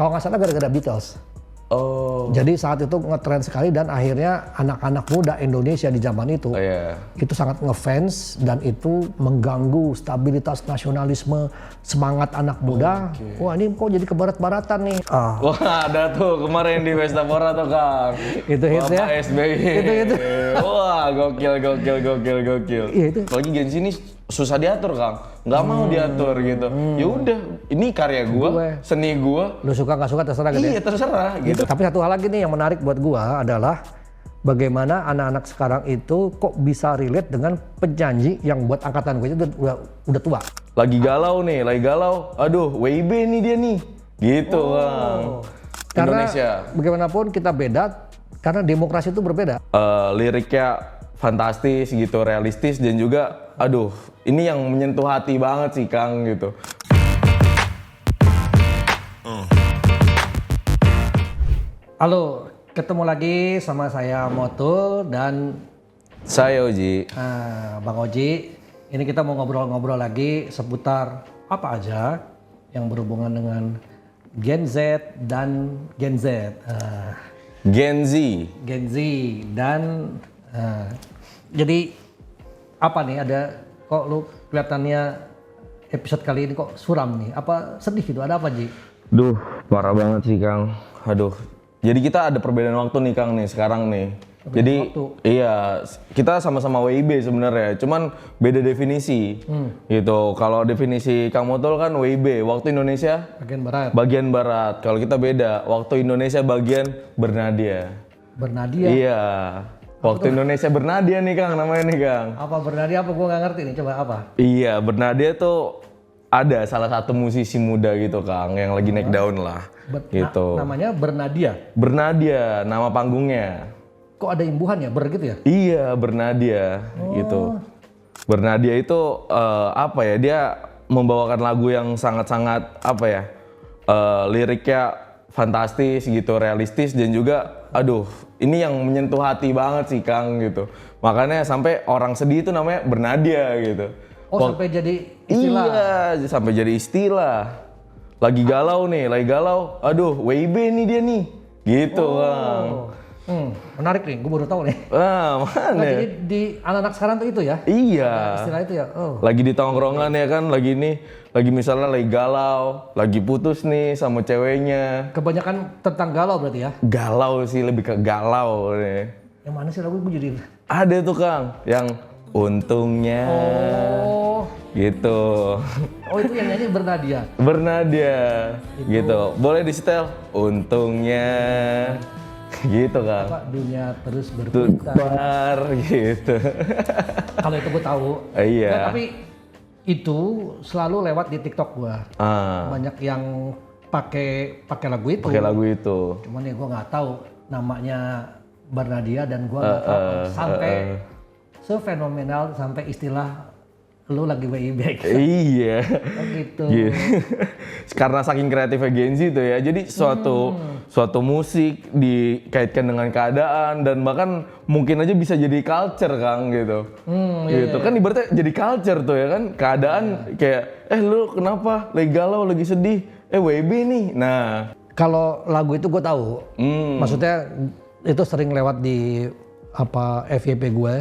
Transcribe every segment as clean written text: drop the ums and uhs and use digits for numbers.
Kalau nggak salah gara-gara Beatles. Oh. Jadi saat itu ngetren sekali dan akhirnya anak-anak muda Indonesia di zaman itu itu sangat ngefans dan itu mengganggu stabilitas nasionalisme semangat anak muda. Wah ini kok jadi kebarat-baratan nih. Wah ada tuh kemarin di Pesta Pora tuh Kang. Itu hits ya. Bapak SBY. Itu. Wah gokil. Iya itu. Apalagi Gen Z ini susah diatur Kang. Nggak mau diatur gitu. Ya udah, ini karya gua, seni gua. Lu suka nggak suka terserah gitu. Iya terserah gitu. Tapi satu hal lagi nih yang menarik buat gua adalah bagaimana anak-anak sekarang itu kok bisa relate dengan penyanyi yang buat angkatan gue itu udah tua. Lagi galau nih, aduh WIB nih dia nih. Gitu Bang. Karena Indonesia. bagaimanapun kita beda karena demokrasi itu berbeda. Liriknya fantastis gitu, realistis dan juga aduh ini yang menyentuh hati banget sih Kang gitu. Halo, ketemu lagi sama saya Motul dan saya Oji. Bang Oji. Ini kita mau ngobrol-ngobrol lagi seputar apa aja yang berhubungan dengan Gen Z dan Gen Z. Gen Z Dan jadi apa nih ada kok lu kelihatannya episode kali ini kok suram nih? Apa sedih gitu? Ada apa Ji? Duh, parah banget sih Kang. Aduh. Jadi kita ada perbedaan waktu nih Kang nih sekarang nih. Jadi iya, kita sama-sama WIB sebenarnya, cuman beda definisi. Gitu. Kalau definisi Kang Motul kan WIB, waktu Indonesia bagian barat. Kalau kita beda, waktu Indonesia bagian bernadia. Bernadia? Iya. Waktu Indonesia bernadia nih Kang namanya nih Kang. Apa bernadia? Apa gua nggak ngerti nih, coba apa? Iya, bernadia tuh ada salah satu musisi muda gitu Kang yang lagi naik daun lah. Gitu. Namanya Bernadia? Bernadia, nama panggungnya. Kok ada imbuhan ya, gitu ya? Iya, Bernadia gitu. Bernadia itu apa ya, dia membawakan lagu yang sangat-sangat apa ya, liriknya fantastis gitu, realistis dan juga aduh ini yang menyentuh hati banget sih Kang gitu. Makanya sampai orang sedih itu namanya Bernadia gitu. Sampai jadi istilah? Iya, sampai jadi istilah. Lagi galau, aduh WIB nih dia nih. Gitu Bang. Menarik nih, gue baru tahu nih. Mana? Nah, jadi di anak-anak sekarang tuh itu ya? Iya. Istilah itu ya? Lagi di tongkrongan ya kan, lagi misalnya lagi galau, lagi putus nih sama ceweknya. Kebanyakan tentang galau berarti ya? Galau sih, lebih ke galau nih. Yang mana sih lagu gue jadi? Ada tuh Kang, yang untungnya. Gitu. Itu yang nyanyi Bernadia? Bernadia, gitu. Boleh di setel? Untungnya. Gitu Kang. Dunia terus berputar gitu. Kalau itu gue tahu. Iya. Nah, tapi itu selalu lewat di TikTok gue. Banyak yang pakai lagu itu. Cuman ya gue nggak tahu namanya Bernadia dan gue nggak tahu sampai sefenomenal sampai istilah lu lagi WIB. Iya. Gitu. Karena saking kreatifnya Gen Z itu ya. Jadi suatu musik dikaitkan dengan keadaan dan bahkan mungkin aja bisa jadi culture Kang gitu. Gitu. Kan ibaratnya jadi culture tuh ya kan. Keadaan kayak lu kenapa lagi galau, lagi sedih. WIB nih. Nah, kalau lagu itu gue tahu. Maksudnya itu sering lewat di FYP gue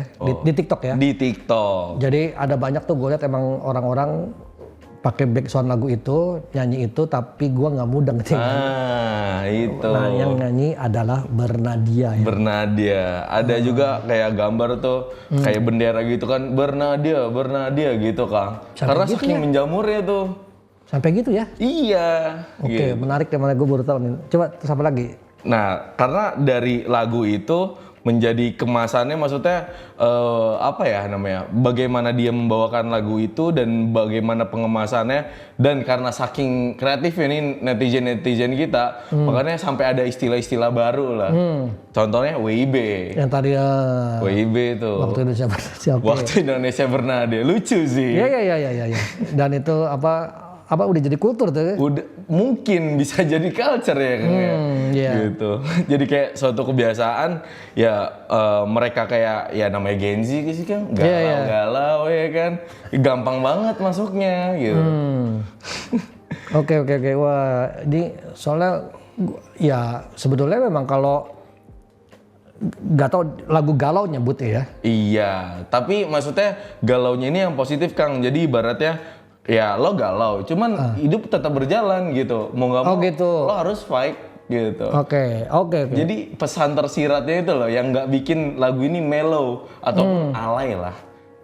di TikTok ya. Di TikTok. Jadi ada banyak tuh gue lihat emang orang-orang pakai background lagu itu, nyanyi itu, tapi gue nggak mudeng gitu. Itu. Nah yang nyanyi adalah Bernadia ya. Bernadia. Ada juga kayak gambar tuh kayak bendera gitu kan, Bernadia gitu Kang. Karena gitu saking ya? menjamurnya tuh. Sampai gitu ya? Iya. Oke, menarik ya, gue baru tahu nih. Coba terus apa lagi? Nah, karena dari lagu itu menjadi kemasannya, maksudnya apa ya namanya, bagaimana dia membawakan lagu itu dan bagaimana pengemasannya, dan karena saking kreatif ini netizen kita, makanya sampai ada istilah-istilah baru lah. Contohnya WIB. Yang tadi WIB itu. Waktu Indonesia Bernadia. Lucu sih. Iya. Dan itu apa udah jadi kultur tuh? Udah, mungkin bisa jadi culture ya kan gitu. Jadi kayak suatu kebiasaan ya, mereka kayak ya namanya Gen Z sih kan, galau ya kan, gampang banget masuknya gitu. Oke. Wah, ini soalnya ya sebetulnya memang kalau nggak tahu lagu galau nyebutnya ya. Iya, tapi maksudnya galaunya ini yang positif Kang. Jadi ibaratnya ya lo galau, cuman hidup tetap berjalan gitu. Mau nggak mau gitu. lo harus fight gitu. Oke. Jadi pesan tersiratnya itu loh yang nggak bikin lagu ini mellow atau alay lah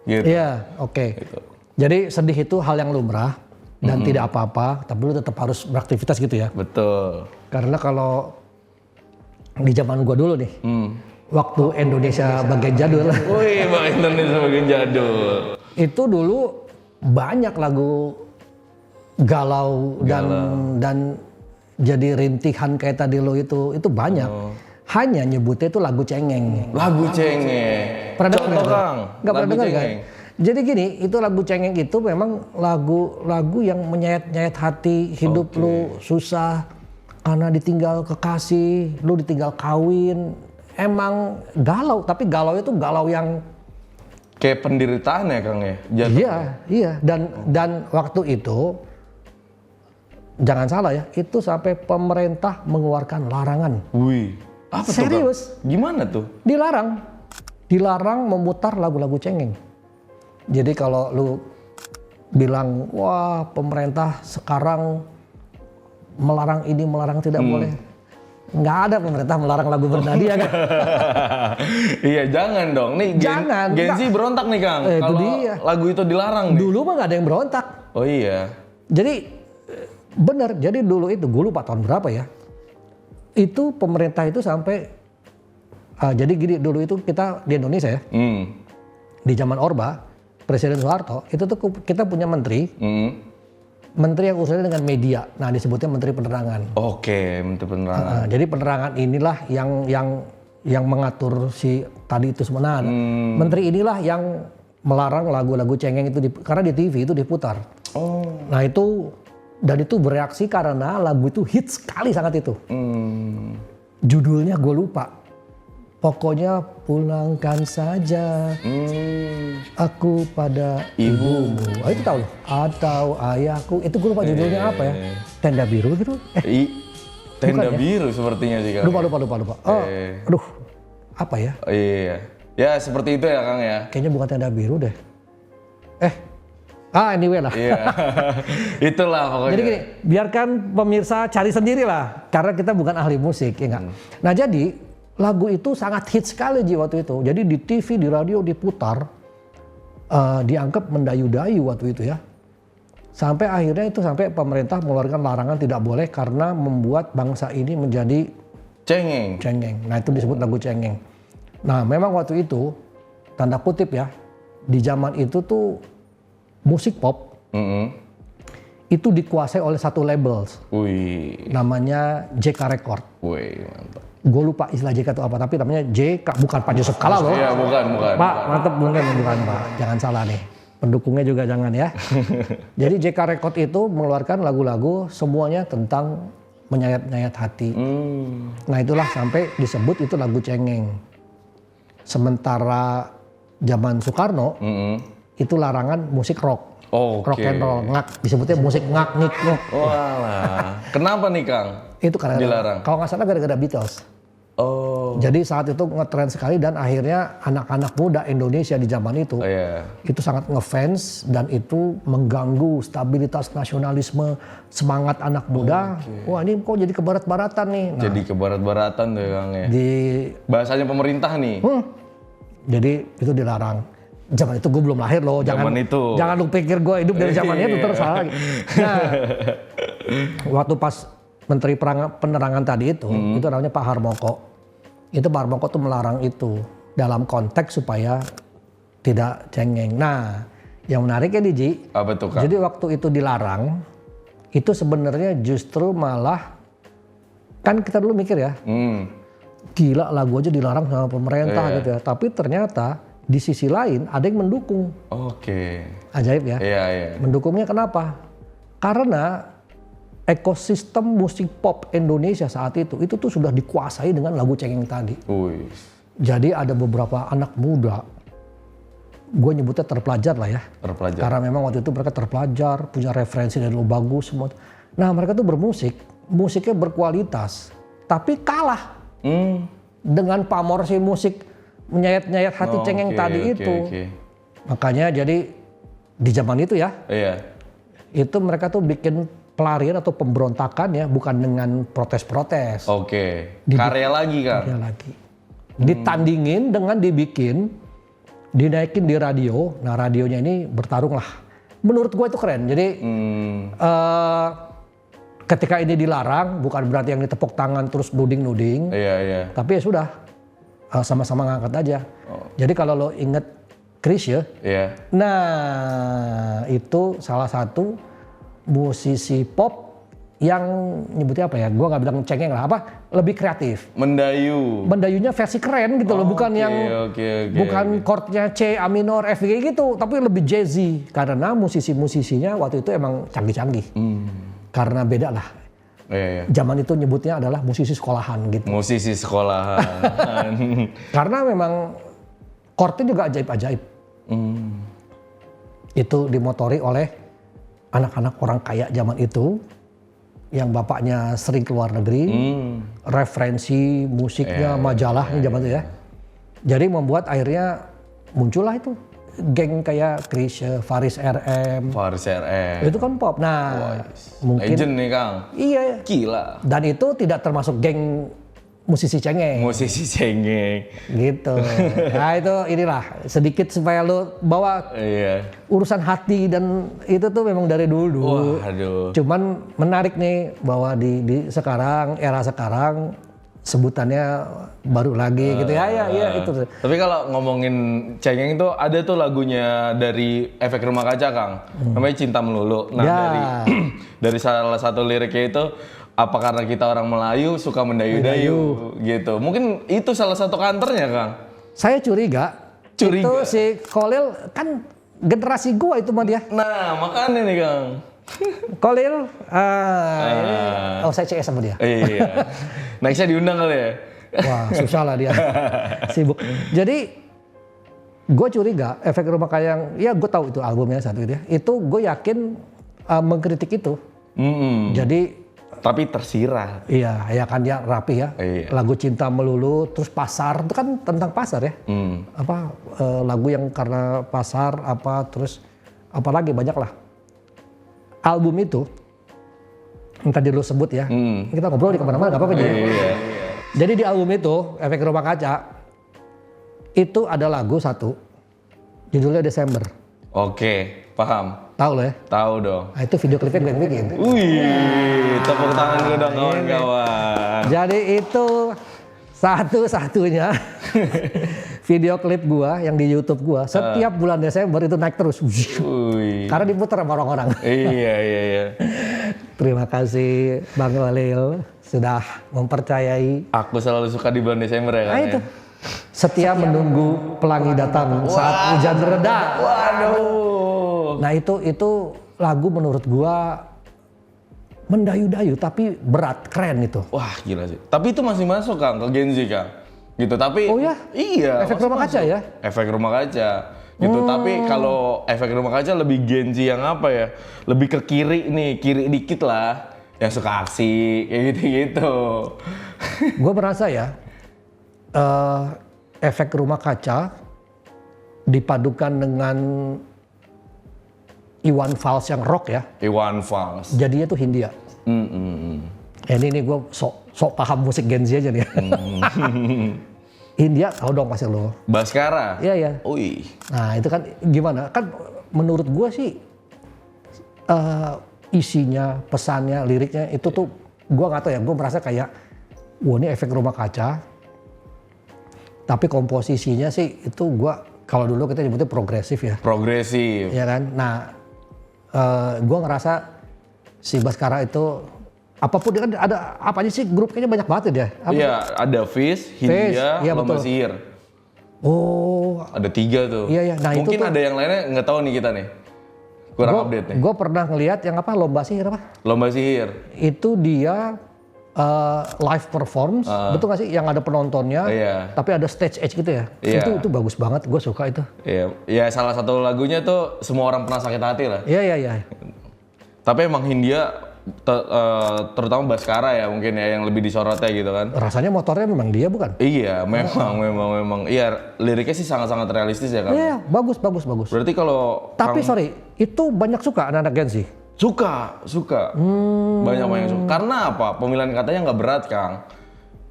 gitu. Iya, oke. Gitu. Jadi sedih itu hal yang lumrah dan tidak apa-apa, tapi lu tetap harus beraktivitas gitu ya. Betul. Karena kalau di zaman gua dulu nih, waktu Indonesia bagian jadul. Wih, Bang Indonesia bagian jadul. Itu dulu banyak lagu galau dan jadi rintihan kayak tadi lo itu banyak. Hanya nyebutnya itu lagu cengeng. Lagu cengeng. Pernah dengar Kang? Nggak pernah dengar kan? Jadi gini, itu lagu cengeng itu memang lagu yang menyayat-nyayat hati, hidup lu susah karena ditinggal kekasih, lu ditinggal kawin. Emang galau, tapi galau itu galau yang kayak penderitaan ya Kang ya? Iya. Dan waktu itu jangan salah ya, itu sampai pemerintah mengeluarkan larangan. Wih, apa serius? Tuh, gimana tuh? Dilarang memutar lagu-lagu cengeng. Jadi kalau lu bilang, wah pemerintah sekarang melarang ini, melarang tidak boleh. Nggak ada pemerintah melarang lagu Bernadia kan? Iya jangan dong, nih Gen Z berontak nih Kang. Kalau lagu itu dilarang nih. Dulu mah nggak ada yang berontak. Oh iya. Jadi benar, jadi dulu itu, gue lupa tahun berapa ya. Itu pemerintah itu sampai, jadi gini dulu itu kita di Indonesia ya. Di zaman Orba, Presiden Soeharto, itu tuh kita punya menteri. Menteri yang urusannya dengan media, nah disebutnya Menteri Penerangan. Oke, Menteri Penerangan. Jadi penerangan inilah yang mengatur si tadi itu semua. Nah, menteri inilah yang melarang lagu-lagu cengeng itu karena di TV itu diputar. Nah itu bereaksi karena lagu itu hits sekali sangat itu. Judulnya gue lupa. Pokoknya pulangkan saja aku pada ibumu. Itu tahu loh. Atau ayahku. Itu gue lupa judulnya apa ya. Tenda biru gitu. Tenda biru sepertinya sih Kang. Lupa. Aduh. Apa ya? Iya. Ya seperti itu ya Kang ya. Kayaknya bukan tenda biru deh. Anyway lah. Iya. Itulah pokoknya. Jadi gini, biarkan pemirsa cari sendiri lah. Karena kita bukan ahli musik, ya enggak? Nah jadi lagu itu sangat hits sekali waktu itu. Jadi di TV, di radio diputar, dianggap mendayu-dayu waktu itu ya. Sampai akhirnya sampai pemerintah mengeluarkan larangan tidak boleh karena membuat bangsa ini menjadi cengeng. Nah itu disebut lagu cengeng. Nah memang waktu itu, tanda kutip ya, di zaman itu tuh musik pop itu dikuasai oleh satu label. Namanya JK Record. Wih, mantap. Gue lupa istilah JK itu apa, tapi namanya JK, bukan Pak Yusuf Kalla loh. Iya, bukan. Pak, mantep bukan Pak. Jangan salah nih. Pendukungnya juga jangan ya. Jadi JK Record itu mengeluarkan lagu-lagu semuanya tentang menyayat-nyayat hati. Nah itulah sampai disebut itu lagu cengeng. Sementara zaman Soekarno, itu larangan musik rock. Rock and roll, disebutnya musik ngak. Walah. Kenapa nih Kang? Itu karena dilarang. Kalau nggak salah gara-gara Beatles. Jadi saat itu ngetren sekali dan akhirnya anak-anak muda Indonesia di zaman itu itu sangat ngefans dan itu mengganggu stabilitas nasionalisme semangat anak muda. Wah ini kok jadi kebarat-baratan nih. Nah, jadi kebarat-baratan tuh Kang ya. Di bahasanya pemerintah nih. Jadi itu dilarang. Zaman itu gue belum lahir loh. Jangan lu pikir gue hidup dari zaman itu terus salah. Nah, waktu pas Menteri Penerangan tadi itu namanya Pak Harmoko. Itu Pak Harmoko tuh melarang itu dalam konteks supaya tidak cengeng. Nah, yang menariknya Ji, apa tuh Kang? Jadi waktu itu dilarang, itu sebenarnya justru malah kan kita dulu mikir ya, gila lagu aja dilarang sama pemerintah gitu ya. Tapi ternyata di sisi lain ada yang mendukung. Ajaib ya. Mendukungnya kenapa? Karena ekosistem musik pop Indonesia saat itu tuh sudah dikuasai dengan lagu cengeng tadi. Jadi ada beberapa anak muda, gue nyebutnya terpelajar lah ya. Karena memang waktu itu mereka terpelajar, punya referensi dari lu bagus semua. Nah mereka tuh musiknya berkualitas, tapi kalah dengan pamor si musik menyayat-nyayat hati cengeng tadi itu. Makanya jadi di zaman itu ya, itu mereka tuh bikin pelarian atau pemberontakan ya, bukan dengan protes-protes. Karya lagi kan? Karya lagi. Ditandingin dengan dinaikin di radio. Nah radionya ini bertarung lah. Menurut gue itu keren. Jadi ketika ini dilarang, bukan berarti yang ditepuk tangan terus nuding-nuding. Tapi ya sudah, sama-sama ngangkat aja. Jadi kalau lo inget Chrisye, nah itu salah satu musisi pop yang nyebutnya apa ya? Gua nggak bilang cengeng lah, lebih kreatif. Mendayunya versi keren gitu loh, bukan yang bukan chordnya C, A minor, F gitu, tapi lebih jazzy. Karena musisinya waktu itu emang canggih-canggih. Karena beda lah. Zaman itu nyebutnya adalah musisi sekolahan gitu. Musisi sekolahan. Karena memang chordnya juga ajaib-ajaib. Itu dimotori oleh anak-anak orang kaya zaman itu yang bapaknya sering keluar negeri, referensi musiknya, majalahnya zaman itu ya. Jadi membuat akhirnya muncullah itu geng kayak Chrisye, Faris RM. Itu kan pop. Nah, mungkin legend nih Kang. Iya. Gila. Dan itu tidak termasuk geng musisi cengeng. Gitu. Nah itu inilah sedikit supaya lo bawa urusan hati dan itu tuh memang dari dulu. Cuman menarik nih bahwa di sekarang, era sekarang sebutannya baru lagi gitu ya itu. Tapi kalau ngomongin cengeng itu ada tuh lagunya dari Efek Rumah Kaca Kang. Namanya Cinta Melulu. Nah dari salah satu liriknya itu, apa karena kita orang Melayu suka mendayu-dayu gitu. Mungkin itu salah satu counternya Kang. Saya curiga. Itu si Kholil kan generasi gua itu mah dia. Nah makanya nih Kang. Kholil, saya CS sama dia. Iya. Nextnya diundang kali ya. Wah susah lah dia. Sibuk. Jadi gue curiga Efek Rumah Kaca yang, ya gue tahu itu albumnya satu itu ya. Itu gue yakin mengkritik itu. Jadi tapi tersirat. Iya, ya kan dia rapi ya. Lagu Cinta Melulu, terus Pasar, itu kan tentang pasar ya. Lagu yang karena pasar, terus apalagi banyak lah. Album itu, yang tadi lu sebut ya, kita ngobrol di kemana-mana gak apa-apa. Jadi di album itu, Efek Rumah Kaca, itu ada lagu satu, judulnya Desember. Paham. Tahu lo ya? Tahu dong. Nah, itu video klipnya gue yang bikin. Tepuk tangan dulu dong kawan-kawan. Jadi itu satu-satunya video klip gua yang di YouTube gua setiap bulan Desember itu naik terus. Karena diputar sama orang-orang. Iya. Terima kasih Bang Kholil sudah mempercayai. Aku selalu suka di bulan Desember ya kan. Itu. Setia menunggu pelangi datang saat hujan reda. Nah itu lagu menurut gua mendayu-dayu tapi berat, keren itu. Wah gila sih. Tapi itu masih masuk Kang ke Gen Z Kang. Gitu tapi iya. Efek Rumah Kaca ya? Efek Rumah Kaca. Gitu tapi kalau Efek Rumah Kaca lebih Gen Z yang apa ya? Lebih ke kiri dikit lah. Yang suka aksi kayak gitu-gitu. Gue merasa ya Efek Rumah Kaca dipadukan dengan Iwan Fals yang rock ya. Iwan Fals. Jadinya tuh Hindia. Ini gue sok paham musik Gen Z aja nih. Hindia tahu dong pasti lo. Baskara. Iya. Nah itu kan gimana? Kan menurut gue sih isinya, pesannya, liriknya itu tuh gue nggak tahu ya. Gue merasa kayak, wah ini Efek Rumah Kaca. Tapi komposisinya sih itu gue, kalau dulu kita nyebutnya progresif ya. Progresif. Ya kan. Nah gue ngerasa si Baskara itu apapun dia kan ada apa aja sih, grup kayaknya banyak banget ya. Iya, ada Fish, Hindia, Lomba Sihir. Ada 3 tuh. Iya. Nah, mungkin itu tuh, ada yang lainnya nggak tahu nih kita nih. Kurang update nih. Gue pernah ngeliat yang Lomba Sihir apa? Lomba Sihir. Itu dia live performance, betul nggak sih? Yang ada penontonnya, tapi ada stage edge gitu ya. Itu bagus banget, gue suka itu. Iya, salah satu lagunya tuh Semua Orang Pernah Sakit Hati lah. Iya. Tapi emang Hindia terutama Baskara ya mungkin ya yang lebih disorotnya gitu kan. Rasanya motornya memang dia bukan? Iya, memang. Iya, liriknya sih sangat-sangat realistis ya kan. Iya, bagus. Berarti kalau tapi sorry, itu banyak suka anak-anak Gen Z? Suka. Banyak yang suka. Karena apa? Pemilihan katanya nggak berat, Kang.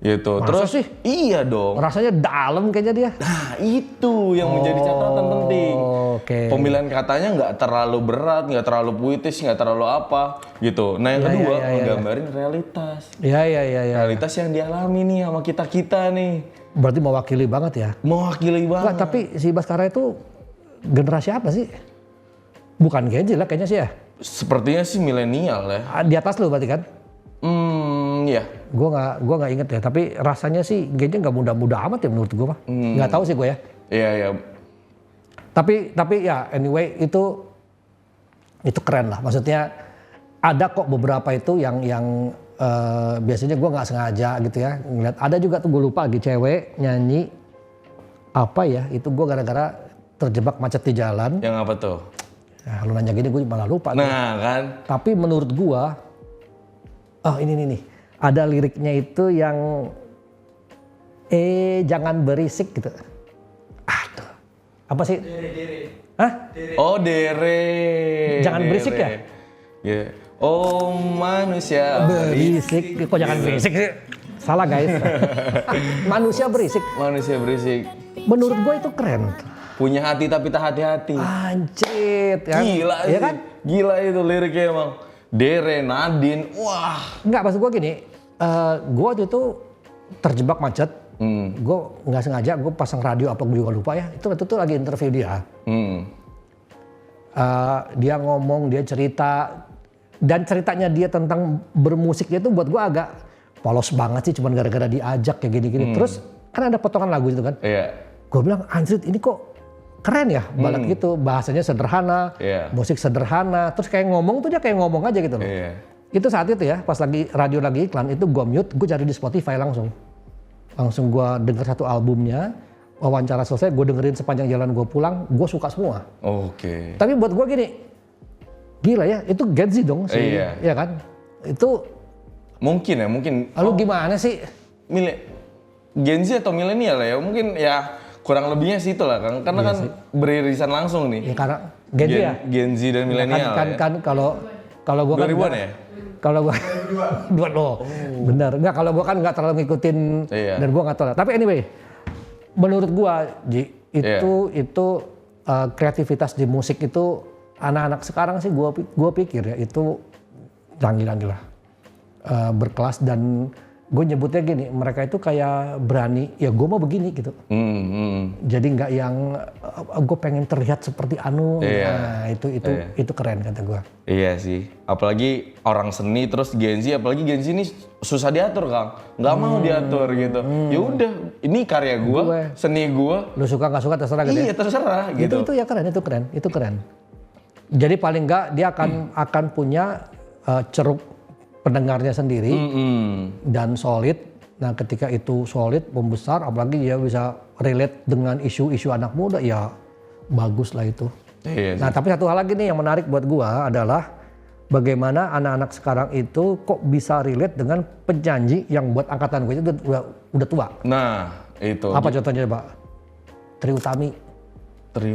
Gitu. Masa terus sih? Iya dong. Rasanya dalam kayaknya dia. Nah, itu yang menjadi catatan penting. Oke. Pemilihan katanya nggak terlalu berat, nggak terlalu puitis, nggak terlalu apa gitu. Nah, yang kedua menggambarin realitas. Iya. Realitas yang dialami nih sama kita nih. Berarti mewakili banget ya? Mewakili banget. Nggak, tapi si Baskara itu generasi apa sih? Bukan Gen Z lah kayaknya sih ya? Sepertinya sih milenial ya. Di atas lu berarti kan? Iya. Gua nggak inget ya, tapi rasanya sih kayaknya nggak muda-muda amat ya menurut gua mah. Nggak tahu sih gua ya. Iya. Tapi ya anyway itu keren lah. Maksudnya ada kok beberapa itu yang biasanya gua nggak sengaja gitu ya ngeliat. Ada juga tuh gua lupa lagi cewek nyanyi apa ya? Itu gua gara-gara terjebak macet di jalan. Yang apa tuh? Nah, lu nanya gini gua malah lupa. Nah kan. Tapi menurut gua, ini nih. Ada liriknya itu yang jangan berisik gitu. Aduh. Apa sih? Dere. Hah? Oh, dere. Jangan berisik ya? Iya. Oh, manusia berisik. Kok jangan berisik sih? Salah guys. Manusia berisik. Manusia berisik. Menurut gue itu keren. Punya hati tapi tak hati-hati. Anjir. Kan? Gila sih. Ya kan? Gila itu liriknya emang. Dere, Nadine, wah. Enggak, maksud gue gini. Gue waktu itu terjebak macet. Gue nggak sengaja, gue pasang radio apa gue juga lupa ya. Itu waktu itu lagi interview dia. Dia ngomong, dia cerita. Dan ceritanya dia tentang bermusiknya itu buat gue agak polos banget sih. Cuman gara-gara diajak kayak gini-gini. Terus kan ada potongan lagu itu kan. Iya. Gue bilang, anjir ini kok keren ya, balik gitu, bahasanya sederhana, musik sederhana, terus kayak ngomong tuh dia kayak ngomong aja gitu loh. Itu saat itu ya, pas lagi radio lagi iklan, itu gue mute, gue cari di Spotify langsung gue denger satu albumnya, wawancara selesai, gue dengerin sepanjang jalan gue pulang, gue suka semua. Tapi buat gue gini, gila ya, itu Gen Z dong sih, ya kan? Itu mungkin. Lalu gimana sih? Gen Z atau milenial ya, mungkin ya. Kurang lebihnya sih itulah Kang, karena kan beririsan langsung nih. Ya karena Gen Z ya. Gen Z dan milenial. Kan kalau gua kan 2000-an ya? Kalau gua 2000 loh. Benar. Enggak, kalau gua kan enggak terlalu ngikutin dan gua enggak tahu. Tapi anyway, menurut gua Ji, itu kreativitas di musik itu anak-anak sekarang sih gua pikir ya itu canggih lah. Berkelas dan gue nyebutnya gini, mereka itu kayak berani, ya gue mau begini gitu. Jadi nggak yang gue pengen terlihat seperti Anu. Nah itu keren kata gue. Iya sih, apalagi orang seni terus Gen Z, apalagi Gen Z ini susah diatur Kang, nggak mau diatur gitu. Ya udah, ini karya gue, seni gue. Lu suka nggak suka terserah gitu. Iya terserah gitu. Itu ya itu keren. Jadi paling nggak dia akan punya ceruk pendengarnya sendiri dan solid. Nah ketika itu solid, membesar, apalagi dia bisa relate dengan isu-isu anak muda, ya bagus lah itu. Nah tapi satu hal lagi nih yang menarik buat gua adalah bagaimana anak-anak sekarang itu kok bisa relate dengan penyanyi yang buat angkatan gue itu udah tua. Nah itu. Apa contohnya Pak? Trie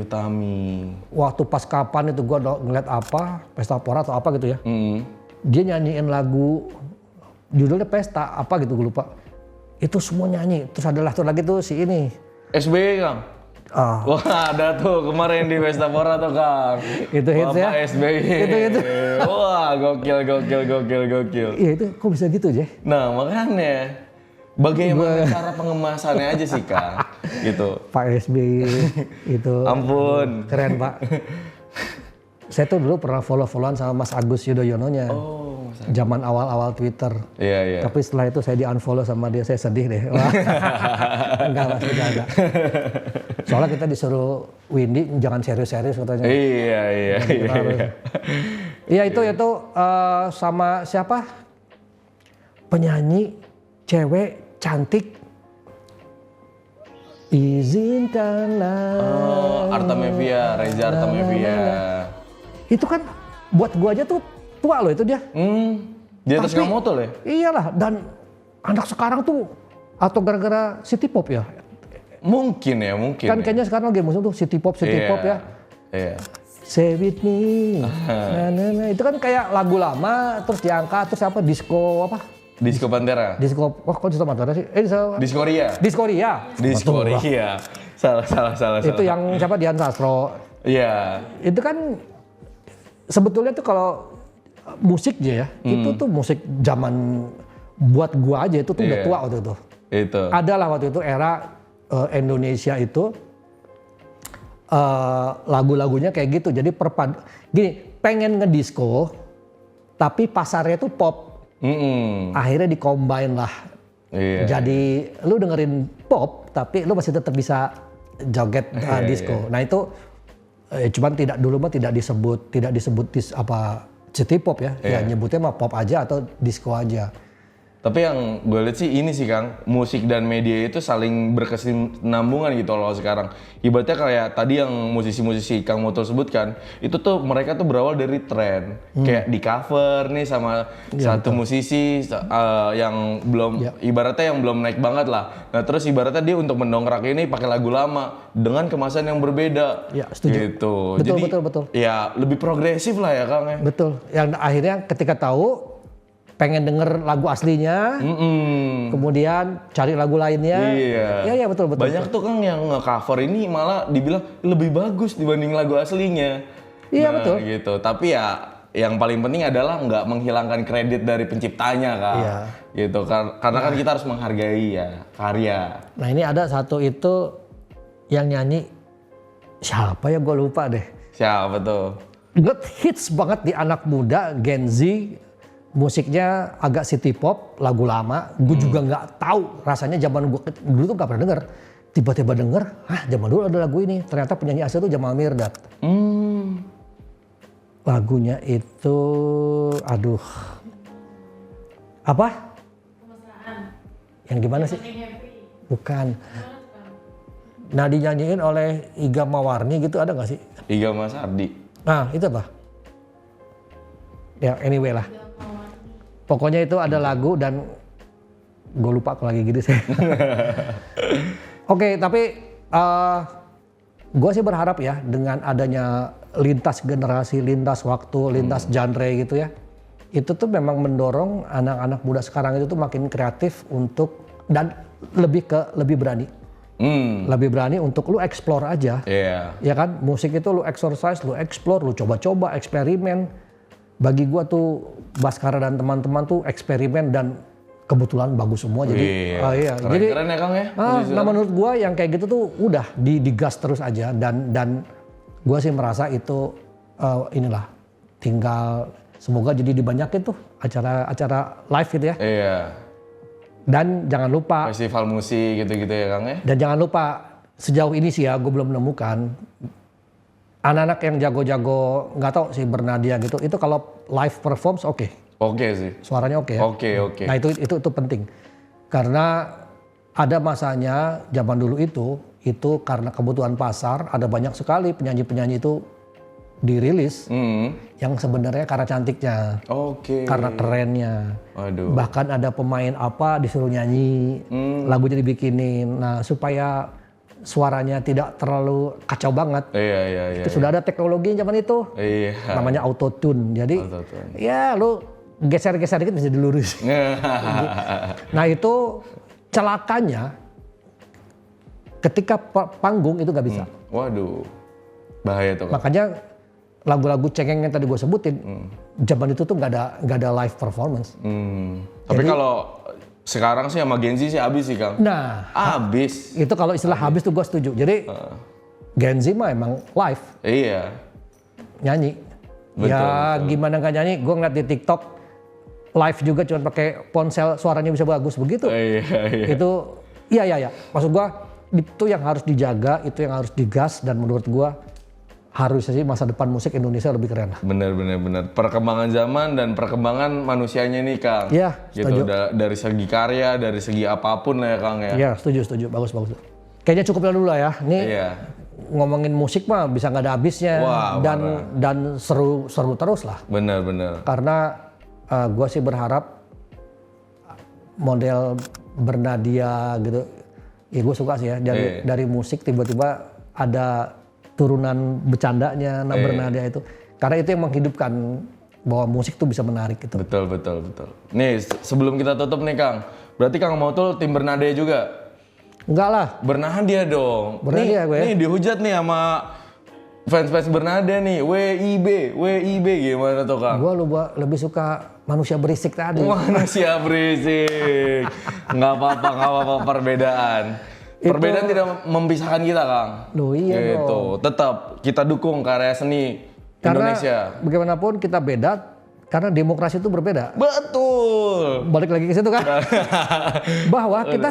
Utami. Waktu pas kapan itu gua ngeliat apa, Pesta Pora atau apa gitu ya. Dia nyanyiin lagu judulnya Pesta apa gitu gue lupa. Itu semua nyanyi. Terus ada satu lagi tuh si ini. SBY Kang. Wah ada tuh kemarin di Pesta Pora tuh Kang. Itu hits ya. SBY. Itu. Wah gokil. Iya itu kok bisa gitu aja. Nah makanya bagaimana cara pengemasannya aja sih Kang. Gitu. Pak SBY itu. Ampun. Keren Pak. Saya tuh dulu pernah follow-followan sama Mas Agus Yudhoyononya. Zaman awal-awal Twitter. Iya. Tapi setelah itu saya di-unfollow sama dia, saya sedih deh. Enggak. Soalnya kita disuruh Windy jangan serius-serius katanya. Iya. Iya itu sama siapa? Penyanyi cewek cantik. Izinkanlah. Reza Artamevia. Itu kan buat gua aja tuh tua loh itu dia. Di atas Yamamoto loh ya? Iyalah, dan anak sekarang tuh, atau gara-gara city pop ya? Mungkin Kan kayaknya sekarang lagi musim tuh city pop ya. Iya. Say with me. Nah, itu kan kayak lagu lama terus diangkat terus apa disco Pantera. Kok disco Pantera sih? Disco Ria. Salah. Itu yang siapa Dian Sastro. Iya. Itu kan sebetulnya tuh kalau musik aja ya, itu tuh musik zaman buat gua aja itu tuh udah tua waktu itu. Itu. Adalah waktu itu era Indonesia itu lagu-lagunya kayak gitu. Jadi pengen ngedisco tapi pasarnya tuh pop. Akhirnya di-combine lah. Iya. Jadi lu dengerin pop tapi lu masih tetap bisa joget disco. Nah itu cuman tidak disebut city pop ya. Ya nyebutnya mah pop aja atau disco aja. Tapi yang gue lihat sih ini sih Kang, musik dan media itu saling berkesinambungan gitu loh sekarang. Ibaratnya kayak tadi yang musisi-musisi Kang Moto sebutkan, itu tuh mereka tuh berawal dari tren. Kayak di cover nih sama satu musisi yang belum, ibaratnya yang belum naik banget lah. Nah terus ibaratnya dia untuk mendongkrak ini pakai lagu lama dengan kemasan yang berbeda. Ya setuju. Gitu. Betul. Ya lebih progresif lah ya Kang ya. Betul, yang akhirnya ketika tahu pengen denger lagu aslinya, kemudian cari lagu lainnya. Iya betul. Banyak tuh Kang yang nge-cover ini malah dibilang lebih bagus dibanding lagu aslinya. Iya betul. Gitu. Tapi ya yang paling penting adalah nggak menghilangkan kredit dari penciptanya Kang. Iya. Gitu. Karena kan kita harus menghargai ya karya. Nah ini ada satu itu yang nyanyi siapa ya gue lupa deh. Siapa tuh? Hits banget di anak muda Gen Z. Musiknya agak city pop, lagu lama. Gue juga nggak tahu rasanya zaman gue dulu tuh nggak pernah denger. Tiba-tiba denger, zaman dulu ada lagu ini. Ternyata penyanyi asli tuh Jamal Mirdad. Lagunya itu, apa? Yang gimana sih? Bukan. Nah dinyanyiin oleh Iga Mawarni gitu, ada nggak sih? Iga Mas Ardi. Nah itu apa? Ya anyway lah. Pokoknya itu ada lagu dan gue lupa kalau lagi gitu sih. Oke, tapi gue sih berharap ya dengan adanya lintas generasi, lintas waktu, lintas genre gitu ya. Itu tuh memang mendorong anak-anak muda sekarang itu tuh makin kreatif untuk dan lebih berani. Lebih berani untuk lu explore aja. Ya kan, musik itu lu exercise, lu explore, lu coba-coba, eksperimen. Bagi gua tuh Baskara dan teman-teman tuh eksperimen dan kebetulan bagus semua. Jadi keren ya Kang ya. Nah menurut gua yang kayak gitu tuh udah digas terus aja dan gua sih merasa itu inilah tinggal semoga jadi dibanyakin tuh acara live gitu ya. Iya. Dan jangan lupa festival musik gitu-gitu ya Kang ya. Dan jangan lupa sejauh ini sih ya gue belum menemukan anak-anak yang jago-jago, nggak tahu sih Bernadia gitu, itu kalau live performs oke sih. Suaranya oke ya. Oke. Nah itu penting. Karena ada masanya zaman dulu itu karena kebutuhan pasar, ada banyak sekali penyanyi-penyanyi itu dirilis yang sebenarnya karena cantiknya, karena kerennya. Bahkan ada pemain apa disuruh nyanyi, lagunya dibikinin. Nah supaya suaranya tidak terlalu kacau banget. Iya. Itu sudah ada teknologi zaman itu. Namanya autotune. Jadi ya lu geser-geser dikit bisa dilurus. Nah itu celakanya ketika panggung itu nggak bisa. Waduh, bahaya tuh. Makanya lagu-lagu cengeng yang tadi gue sebutin, zaman itu tuh nggak ada live performance. Tapi kalau sekarang sih sama Gen Z sih habis sih Kang. Nah, habis. Itu kalau istilah habis tuh gue setuju. Jadi Gen Z mah emang live. Iya. Nyanyi. Betul. Gimana nggak nyanyi? Gue ngeliat di TikTok live juga cuma pakai ponsel suaranya bisa bagus begitu. Iya. Itu iya. Maksud gue itu yang harus dijaga, itu yang harus digas dan menurut gue harusnya sih masa depan musik Indonesia lebih keren lah. Bener. Perkembangan zaman dan perkembangan manusianya nih Kang. Iya, gitu. Dari segi karya, dari segi apapun lah ya Kang ya. Iya, setuju. Bagus. Kayaknya cukup dulu lah ya. Nih ngomongin musik mah bisa nggak ada habisnya. Wah, dan seru terus lah. Bener. Karena gue sih berharap model Bernadia gitu, ya gue suka sih ya dari musik tiba-tiba ada turunan bercandanya Bernadia itu, karena itu yang menghidupkan bahwa musik tuh bisa menarik gitu. Betul. Nih sebelum kita tutup nih Kang, berarti Kang Mautul tim Bernadia juga? Enggak lah. Bernadia dong. Bernadia gue. Nih dihujat nih sama fans Bernadia nih, WIB gimana tuh Kang? Gue lebih suka manusia berisik tadi. Manusia berisik. Nggak apa-apa perbedaan. Perbedaan tidak memisahkan kita Kang. Loh iya gitu. dong. Tetap kita dukung karya seni Indonesia. Karena bagaimanapun kita beda, karena demokrasi itu berbeda. Betul. Balik lagi ke situ kan. Bahwa kita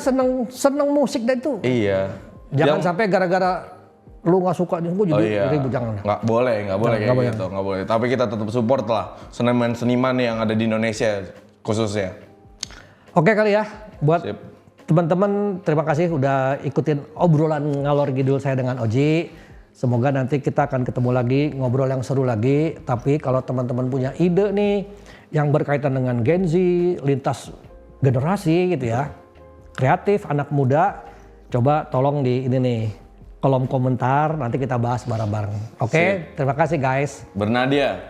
seneng musik dan itu. Iya. Jangan sampai gara-gara lu nggak suka gue jadi ribut, jangan. Nggak boleh kayak gitu, nggak boleh. Tapi kita tetap support lah seniman yang ada di Indonesia khususnya. Oke kali ya, buat teman-teman terima kasih udah ikutin obrolan ngalor ngidul saya dengan Oji. Semoga nanti kita akan ketemu lagi, ngobrol yang seru lagi. Tapi kalau teman-teman punya ide nih yang berkaitan dengan Gen Z, lintas generasi gitu ya, kreatif, anak muda, coba tolong di ini nih, kolom komentar, nanti kita bahas bareng-bareng. Oke, terima kasih guys. Bernadia.